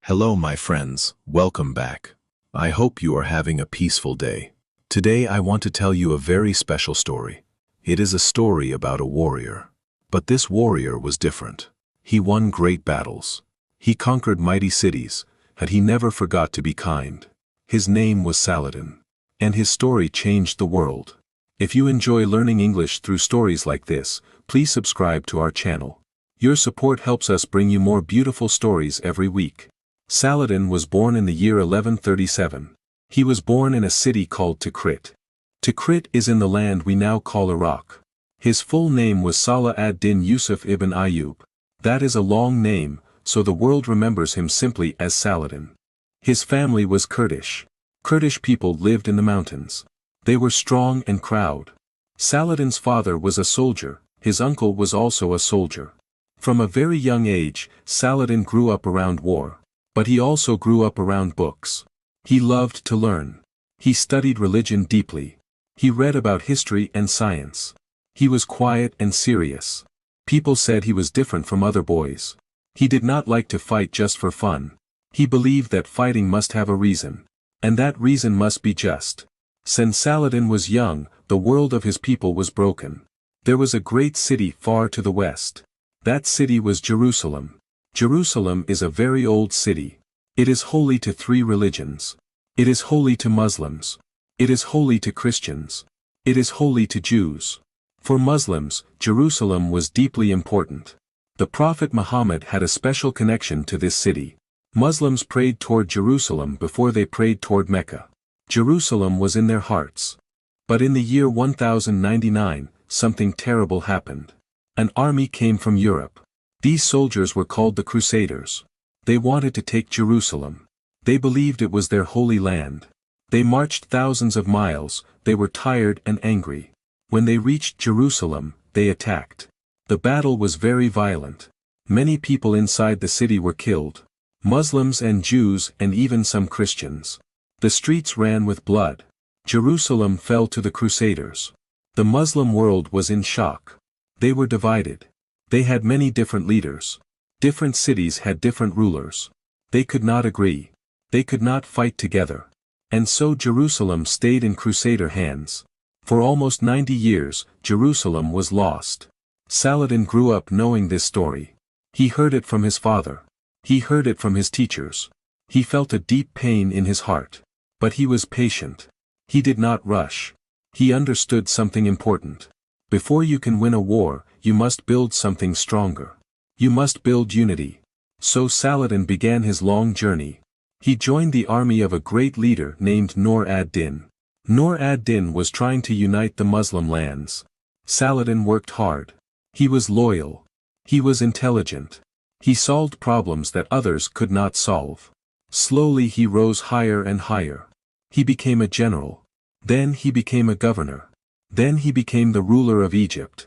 Hello, my friends. Welcome back. I hope you are having a peaceful day. Today I want to tell you a very special story. It is a story about a warrior. But this warrior was different. He won great battles. He conquered mighty cities, and he never forgot to be kind. His name was Saladin. And his story changed the world. If you enjoy learning English through stories like this, please subscribe to our channel. Your support helps us bring you more beautiful stories every week. Saladin was born in the year 1137. He was born in a city called Tikrit. Tikrit is in the land we now call Iraq. His full name was Salahuddin Yusuf ibn Ayyub. That is a long name, so the world remembers him simply as Saladin. His family was Kurdish. Kurdish people lived in the mountains. They were strong and proud. Saladin's father was a soldier, his uncle was also a soldier. From a very young age, Saladin grew up around war. But he also grew up around books. He loved to learn. He studied religion deeply. He read about history and science. He was quiet and serious. People said he was different from other boys. He did not like to fight just for fun. He believed that fighting must have a reason. And that reason must be just. Since Saladin was young, the world of his people was broken. There was a great city far to the west. That city was Jerusalem. Jerusalem is a very old city. It is holy to three religions. It is holy to Muslims. It is holy to Christians. It is holy to Jews. For Muslims, Jerusalem was deeply important. The Prophet Muhammad had a special connection to this city. Muslims prayed toward Jerusalem before they prayed toward Mecca. Jerusalem was in their hearts. But in the year 1099, something terrible happened. An army came from Europe. These soldiers were called the Crusaders. They wanted to take Jerusalem. They believed it was their holy land. They marched thousands of miles, they were tired and angry. When they reached Jerusalem, they attacked. The battle was very violent. Many people inside the city were killed. Muslims and Jews and even some Christians. The streets ran with blood. Jerusalem fell to the Crusaders. The Muslim world was in shock. They were divided. They had many different leaders. Different cities had different rulers. They could not agree. They could not fight together. And so Jerusalem stayed in Crusader hands. For almost 90 years, Jerusalem was lost. Saladin grew up knowing this story. He heard it from his father. He heard it from his teachers. He felt a deep pain in his heart. But he was patient. He did not rush. He understood something important. Before you can win a war, you must build something stronger. You must build unity. So Saladin began his long journey. He joined the army of a great leader named Nur ad-Din. Nur ad-Din was trying to unite the Muslim lands. Saladin worked hard. He was loyal. He was intelligent. He solved problems that others could not solve. Slowly he rose higher and higher. He became a general. Then he became a governor. Then he became the ruler of Egypt.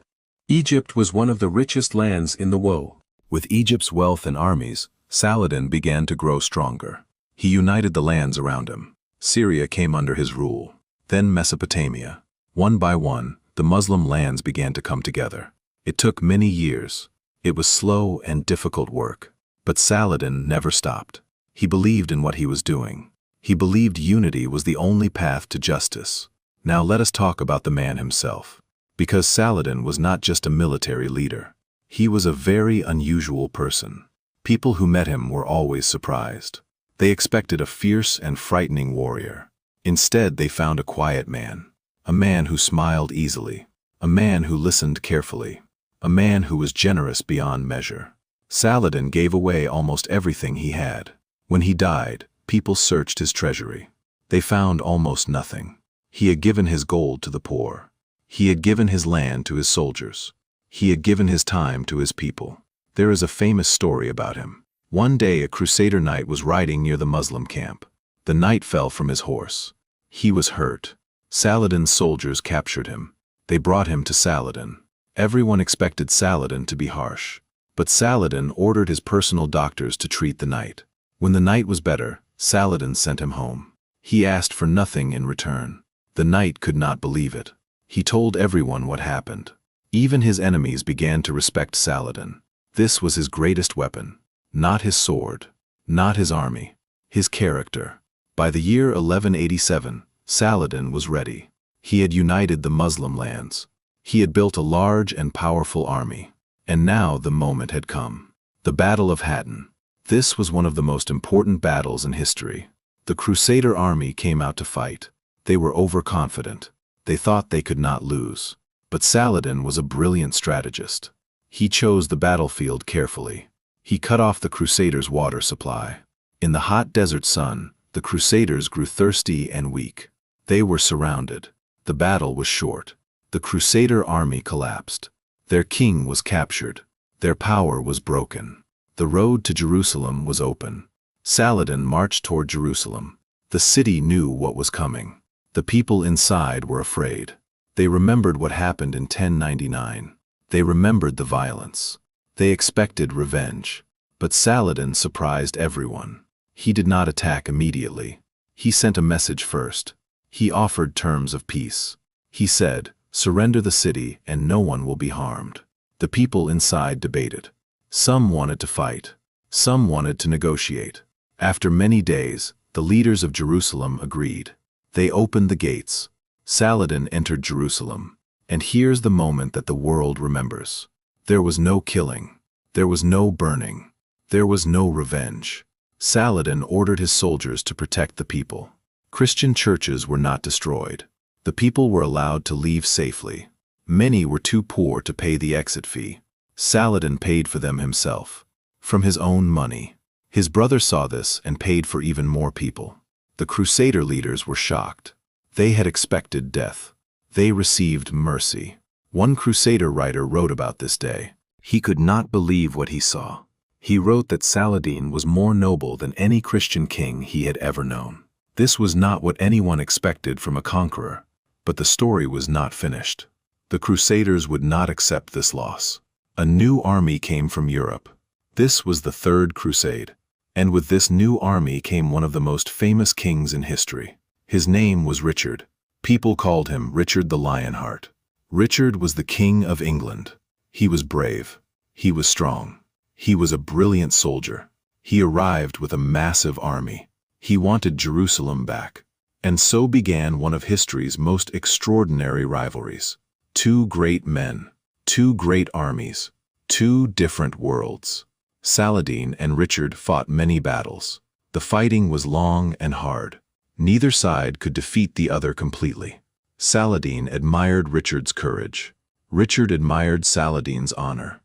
Egypt was one of the richest lands in the world. With Egypt's wealth and armies, Saladin began to grow stronger. He united the lands around him. Syria came under his rule. Then Mesopotamia. One by one, the Muslim lands began to come together. It took many years. It was slow and difficult work. But Saladin never stopped. He believed in what he was doing. He believed unity was the only path to justice. Now let us talk about the man himself. Because Saladin was not just a military leader. He was a very unusual person. People who met him were always surprised. They expected a fierce and frightening warrior. Instead, they found a quiet man. A man who smiled easily. A man who listened carefully. A man who was generous beyond measure. Saladin gave away almost everything he had. When he died, people searched his treasury. They found almost nothing. He had given his gold to the poor. He had given his land to his soldiers. He had given his time to his people. There is a famous story about him. One day a Crusader knight was riding near the Muslim camp. The knight fell from his horse. He was hurt. Saladin's soldiers captured him. They brought him to Saladin. Everyone expected Saladin to be harsh. But Saladin ordered his personal doctors to treat the knight. When the knight was better, Saladin sent him home. He asked for nothing in return. The knight could not believe it. He told everyone what happened. Even his enemies began to respect Saladin. This was his greatest weapon. Not his sword, Not his army, his character. By the year 1187, Saladin was ready. He had united the Muslim lands. He had built a large and powerful army. And now the moment had come. The Battle of Hattin. This was one of the most important battles in history. The Crusader army came out to fight. They were overconfident. They thought they could not lose. But Saladin was a brilliant strategist. He chose the battlefield carefully. He cut off the Crusaders' water supply. In the hot desert sun, the Crusaders grew thirsty and weak. They were surrounded. The battle was short. The Crusader army collapsed. Their king was captured. Their power was broken. The road to Jerusalem was open. Saladin marched toward Jerusalem. The city knew what was coming. The people inside were afraid. They remembered what happened in 1099. They remembered the violence. They expected revenge. But Saladin surprised everyone. He did not attack immediately. He sent a message first. He offered terms of peace. He said, "Surrender the city and no one will be harmed." The people inside debated. Some wanted to fight. Some wanted to negotiate. After many days, the leaders of Jerusalem agreed. They opened the gates. Saladin entered Jerusalem. And here's the moment that the world remembers. There was no killing. There was no burning. There was no revenge. Saladin ordered his soldiers to protect the people. Christian churches were not destroyed. The people were allowed to leave safely. Many were too poor to pay the exit fee. Saladin paid for them himself, from his own money. His brother saw this and paid for even more people. The Crusader leaders were shocked. They had expected death. They received mercy. One Crusader writer wrote about this day. He could not believe what he saw. He wrote that Saladin was more noble than any Christian king he had ever known. This was not what anyone expected from a conqueror, but the story was not finished. The Crusaders would not accept this loss. A new army came from Europe. This was the Third Crusade. And with this new army came one of the most famous kings in history. His name was Richard. People called him Richard the Lionheart. Richard was the King of England. He was brave. He was strong. He was a brilliant soldier. He arrived with a massive army. He wanted Jerusalem back. And so began one of history's most extraordinary rivalries. Two great men, two great armies, two different worlds. Saladin and Richard fought many battles. The fighting was long and hard. Neither side could defeat the other completely. Saladin admired Richard's courage. Richard admired Saladin's honor.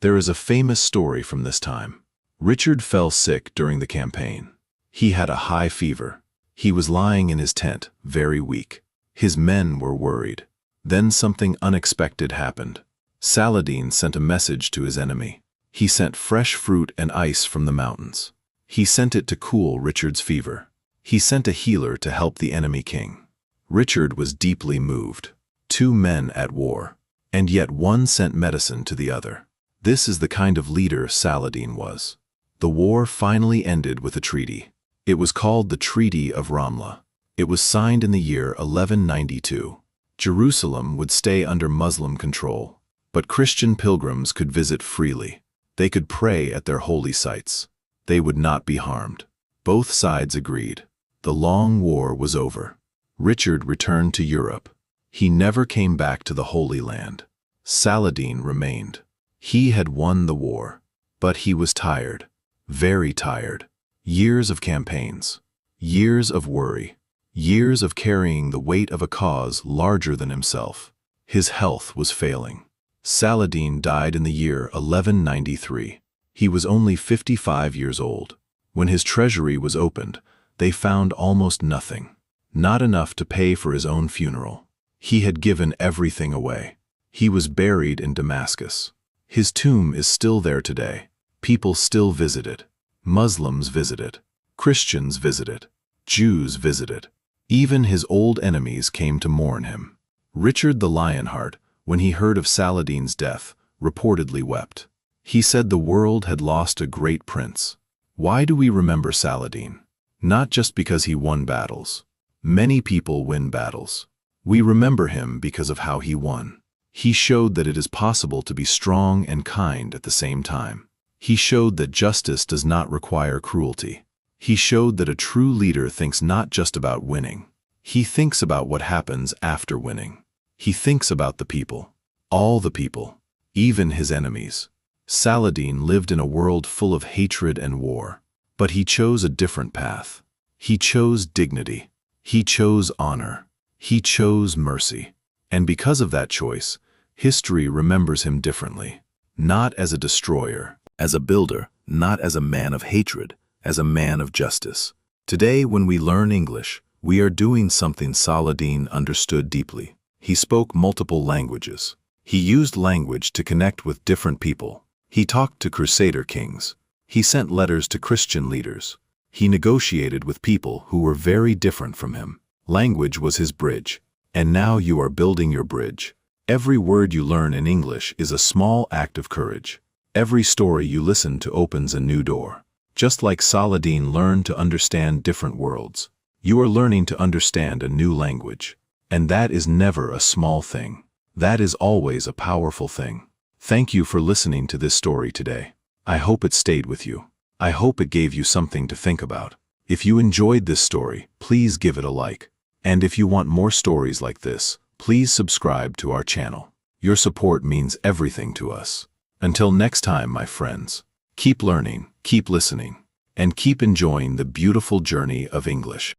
There is a famous story from this time. Richard fell sick during the campaign. He had a high fever. He was lying in his tent, very weak. His men were worried. Then something unexpected happened. Saladin sent a message to his enemy. He sent fresh fruit and ice from the mountains. He sent it to cool Richard's fever. He sent a healer to help the enemy king. Richard was deeply moved. Two men at war. And yet one sent medicine to the other. This is the kind of leader Saladin was. The war finally ended with a treaty. It was called the Treaty of Ramla. It was signed in the year 1192. Jerusalem would stay under Muslim control, but Christian pilgrims could visit freely. They could pray at their holy sites. They would not be harmed. Both sides agreed. The long war was over. Richard returned to Europe. He never came back to the Holy Land. Saladin remained. He had won the war, but he was tired, very tired. Years of campaigns, years of worry, years of carrying the weight of a cause larger than himself. His health was failing. Saladin died in the year 1193. He was only 55 years old. When his treasury was opened, they found almost nothing, not enough to pay for his own funeral. He had given everything away. He was buried in Damascus. His tomb is still there today. People still visit it. Muslims visit it. Christians visit it. Jews visit it. Even his old enemies came to mourn him. Richard the Lionheart, when he heard of Saladin's death, reportedly wept. He said the world had lost a great prince. Why do we remember Saladin? Not just because he won battles. Many people win battles. We remember him because of how he won. He showed that it is possible to be strong and kind at the same time. He showed that justice does not require cruelty. He showed that a true leader thinks not just about winning. He thinks about what happens after winning. He thinks about the people. All the people. Even his enemies. Saladin lived in a world full of hatred and war. But he chose a different path. He chose dignity. He chose honor. He chose mercy. And because of that choice, history remembers him differently. Not as a destroyer, as a builder, not as a man of hatred, as a man of justice. Today, when we learn English, we are doing something Saladin understood deeply. He spoke multiple languages. He used language to connect with different people. He talked to Crusader kings. He sent letters to Christian leaders. He negotiated with people who were very different from him. Language was his bridge. And now you are building your bridge. Every word you learn in English is a small act of courage. Every story you listen to opens a new door. Just like Saladin learned to understand different worlds, you are learning to understand a new language. And that is never a small thing. That is always a powerful thing. Thank you for listening to this story today. I hope it stayed with you. I hope it gave you something to think about. If you enjoyed this story, please give it a like. And if you want more stories like this, please subscribe to our channel. Your support means everything to us. Until next time, my friends, keep learning, keep listening, and keep enjoying the beautiful journey of English.